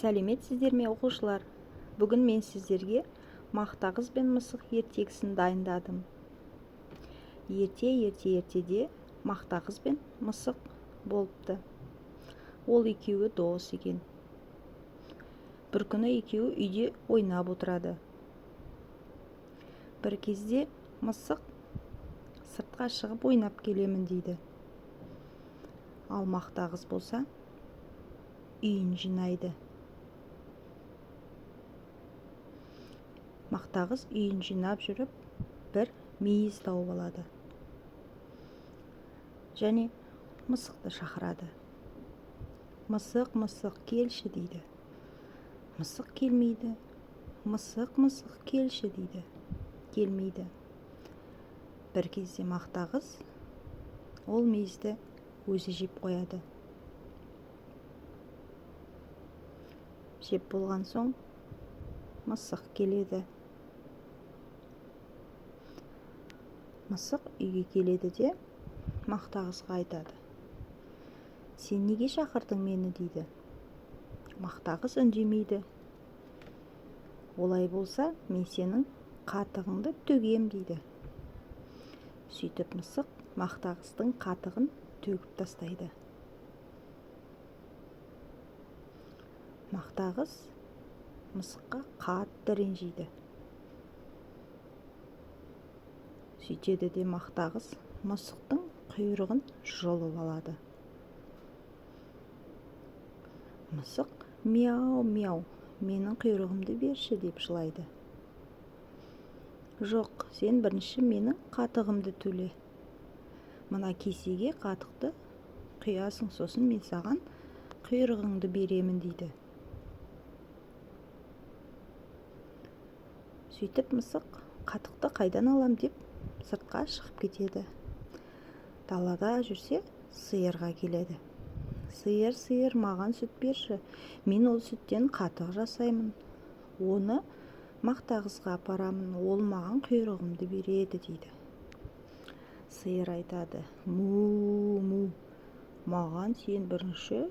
Сәлеметсіздер ме оқушылар? Бүгін мен сіздерге мақтағыз бен мысық ертегісін дайындадым. Ертеде мақтағыз бен мысық болыпты. Ол екеуі дос екен. Бір күні екеуі үйде ойнап отырады. Бір кезде мысық сыртқа шығып ойнап келемін дейді. Ал мақтағыз болса үйін жинайды. Мақтағыз үйін жинап жүріп бір мейіз тауып алады. Және мысықты шақырады. Мысық, мысық, келші дейді. Мысық келмейді. Мысық, мысық, келші дейді. Келмейді. Бір кезде мақтағыз ол мейізді өзі жеп қояды. Жеп болған соң мысық келеді. Мысық үйге келеді де мақтағызға айтады: сен неге шақырдың мені дейді. Мақтағыз үндемейді. Олай болса мен сенің қатығыңды төгем дейді. Сөйтіп мысық мақтағыздың қатығын төгіп тастайды. Мақтағыз мысыққа қатты ренжиді. Сөйтеді де мақтағыз мысықтың құйрығын жұлып алады. Мысық мяу мяу, менің құйрығымды берші деп жылайды. Жоқ, сен бірінші менің қатығымды төле. Мына кесеге қатықты құясың, сосын мен саған құйрығыңды беремін дейді. Сөйтіп мысық қатықты қайдан алам деп сыртқа шығып кетеді. Далада жүрсе сиырға келеді. Сиыр, сиыр, маған сүт берші. Мен ол сүттен қатық жасаймын. Оны мақтағызға апарамын, ол маған құйрығымды береді дейді. Сиыр айтады: му, маған сен бірінші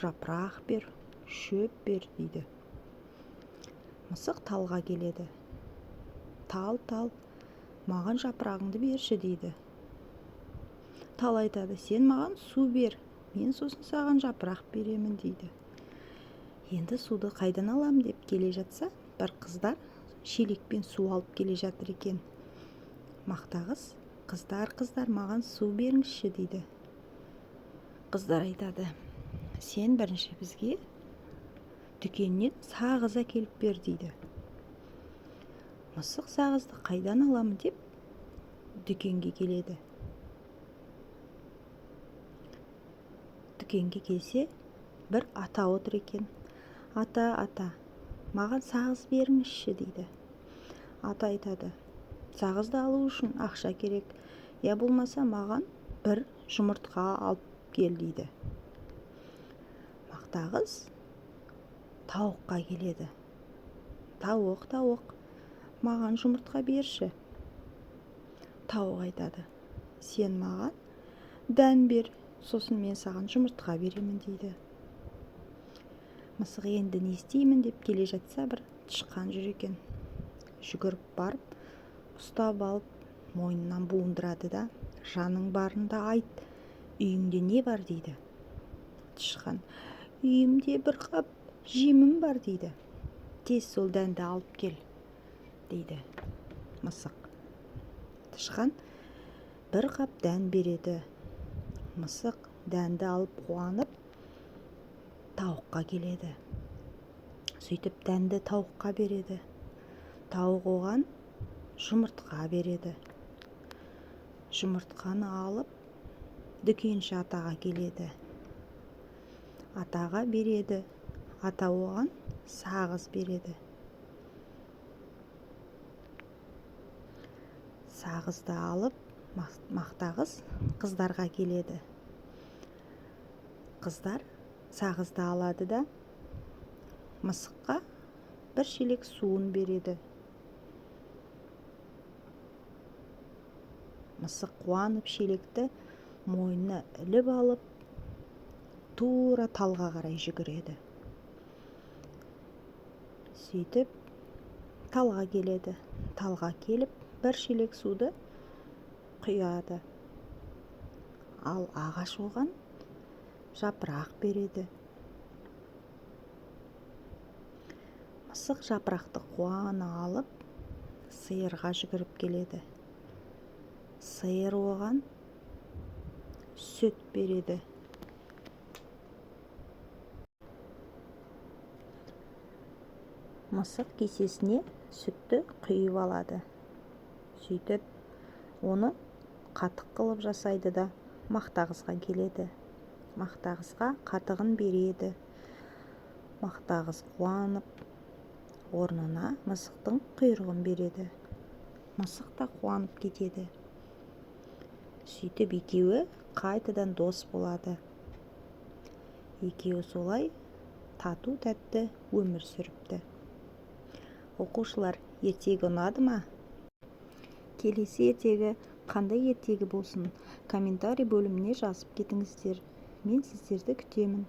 жапырақ бер, шөп бер дейді. Мысық талға келеді. Тал, маған жапырағыңды берші дейді. Тал айтады: сен маған су бер, мен сосын саған жапырақ беремін дейді. Енді суды қайдан алам деп келе жатса, бір қыздар шелекпен су алып келе жатыр екен. Мақтағыз: қыздар, маған су беріңізші дейді. Қыздар айтады: сен бірінші бізге дүкеннен сағыз әкеліп бер дейді. Мысық сағызды қайдан аламын деп дүкенге келеді. Дүкенге келсе, бір ата отыр екен. Ата, маған сағыз беріңізші дейді. Ата айтады: сағызды алу үшін ақша керек, я болмаса маған бір жұмыртқа алып кел дейді. Мақтағыз тауыққа келеді. Тауық, маған жұмыртқа берші. Тауық айтады: сен маған дән бер, сосын мен саған жұмыртқа беремін дейді. Мысық енді не істеймін деп келе жатса, бір тышқан жүр екен. Жүгіріп барып, ұстап алып, мойнынан буындырады да: жаның барында айт, үйіңде не бар дейді. Тышқан: үйімде бір қап жемім бар дейді. Тез сол дәнді алып кел дейді. Мысық. Тышқан бір қап дән береді. Мысық дәнді алып қуанып тауыққа келеді. Сөйтіп дәнді тауыққа береді. Тауық оған жұмыртқа береді. Жұмыртқаны алып дүкенші атаға келеді. Атаға береді. Ата оған сағыз береді. Сағызды алып мақтағыз қыздарға келеді. Қыздар сағызды алады да мысыққа бір шелек суын береді. Мысық қуанып шелекті мойнына іліп алып, тура талға қарай жүгіреді. сөйтіп талға келеді. Талға келіп бір шелек суды құяды. Ал ағаш оған жапырақ береді. Мысық жапырақты қуана алып сиырға жүгіріп келеді. Сиыр оған сүт береді. Мысық кесесіне сүтті құйып алады. Сөйтіп оны қатық қылып жасайды да мақтағызға келеді. Мақтағызға қатығын береді. Мақтағыз қуанып орнына мысықтың құйрығын береді. Мысық та қуанып кетеді. Сөйтіп екеуі қайтадан дос болады. Екеуі солай тату-тәтті өмір сүріпті. Оқушылар, ертегі ұнады ма? Келесі ертегі қандай ертегі болсын, комментарий бөліміне жазып кетіңіздер. Мен сіздерді күтемін.